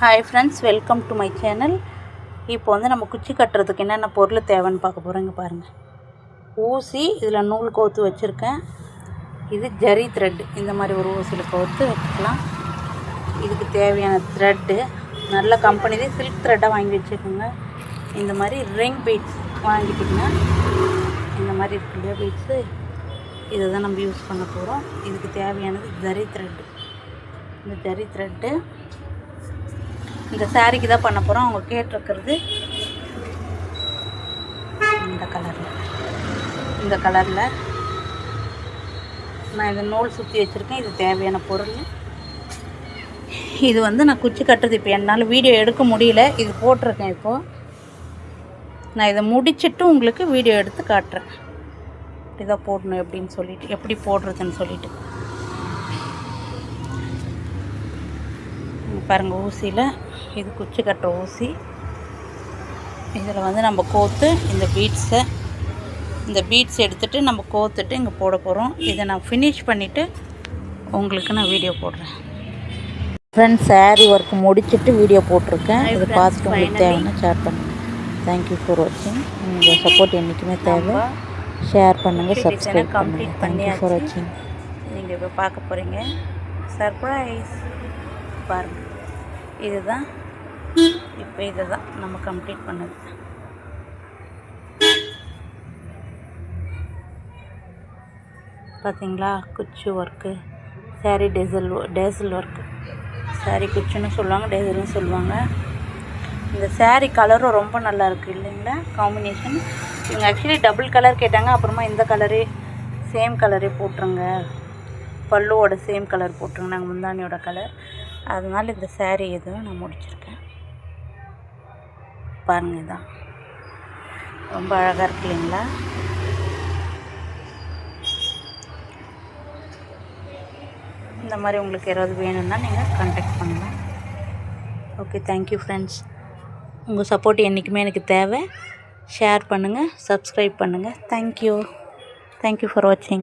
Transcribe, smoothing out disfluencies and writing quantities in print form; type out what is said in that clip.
Hi friends, welcome to my channel. இப்போ வந்து நம்ம குச்சி கட்டுறதுக்கு என்னென்ன பொருள் தேவைன்னு பார்க்க போகிறோம். இங்கே பாருங்கள், ஊசி, இதில் நூல் கோர்த்து வச்சுருக்கேன். இது ஜரி த்ரெட், இந்த மாதிரி ஒரு ஊசியில் கோர்த்து வச்சுக்கலாம். இதுக்கு தேவையான த்ரெட்டு நல்ல கம்பெனிலே சில்க் த்ரெட்டாக வாங்கி வச்சுக்கோங்க. இந்த மாதிரி ரிங் பீட்ஸ் வாங்கிட்டிங்கன்னா, இந்த மாதிரி இருக்கு இல்லையா பீட்ஸு, இதை தான் நம்ம யூஸ் பண்ண போகிறோம். இதுக்கு தேவையானது ஜரி த்ரெட்டு. இந்த ஜரி த்ரெட்டு இந்த சாரீக்கு தான் பண்ண போகிறோம். அவங்க கேட்டிருக்கிறது இந்த கலரில் நான் இந்த நூல் சுற்றி வச்சுருக்கேன். இது தேவையான பொருள். இது வந்து நான் குச்சி கட்டுறது இப்போ என்னால் வீடியோ எடுக்க முடியல, இது போட்டிருக்கேன். இப்போது நான் இதை முடிச்சுட்டு உங்களுக்கு வீடியோ எடுத்து காட்டுறேன். இப்படி தான் போடணும் எப்படின்னு சொல்லிவிட்டு, எப்படி போடுறதுன்னு சொல்லிவிட்டு. பாருங்கள், ஊசியில் இது குச்சி கட்டுற ஊசி. இதில் வந்து நம்ம கோர்த்து இந்த பீட்ஸ் எடுத்துகிட்டு நம்ம கோர்த்துட்டு இங்கே போட போகிறோம். இதை நான் ஃபினிஷ் பண்ணிவிட்டு உங்களுக்கு நான் வீடியோ போடுறேன். ஃப்ரெண்ட்ஸ், சாரீ ஒர்க் முடிச்சுட்டு வீடியோ போட்டிருக்கேன். இதை பார்த்துட்டு உங்களுக்கு தேவைன்னா ஷேர் பண்ணுங்கள். தேங்க்யூ ஃபார் வாட்சிங். உங்கள் சப்போர்ட் என்றைக்குமே தேவை. ஷேர் பண்ணுங்கள், சப்ஸ்கிரைப் பண்ணுங்கள். தேங்க்யூ ஃபார் வாட்சிங். நீங்கள் இப்போ பார்க்க போகிறீங்க சர்ப்ரைஸ். பாருங்கள், இதுதான் இப்போ இதை தான் நம்ம கம்ப்ளீட் பண்ணது. பார்த்தீங்களா, குச்சி work, sari tassel work. Sari குச்சின்னு சொல்லுவாங்க, டேசல்னு சொல்லுவாங்க. இந்த சாரீ கலரும் ரொம்ப நல்லா இருக்குது இல்லைங்களா, காம்பினேஷன். இவங்க ஆக்சுவலி டபுள் கலர் கேட்டாங்க. அப்புறமா இந்த கலரே சேம் கலரே போட்டுருங்க, பல்லுவோட சேம் கலர் போட்டுருங்க, நாங்கள் முந்தானியோட கலர். அதனால் இந்த சாரீ எதுவும் நான் முடிச்சிருக்கேன். பாருங்கள், தான் ரொம்ப அழகாக இருக்கு இல்லைங்களா. இந்த மாதிரி உங்களுக்கு யாராவது வேணும்னா நீங்கள் கான்டாக்ட் பண்ணலாம். Okay, thank you friends. உங்கள் சப்போர்ட் என்றைக்குமே எனக்கு தேவை. ஷேர் பண்ணுங்கள், சப்ஸ்கிரைப் பண்ணுங்கள். தேங்க்யூ ஃபார் வாட்சிங்.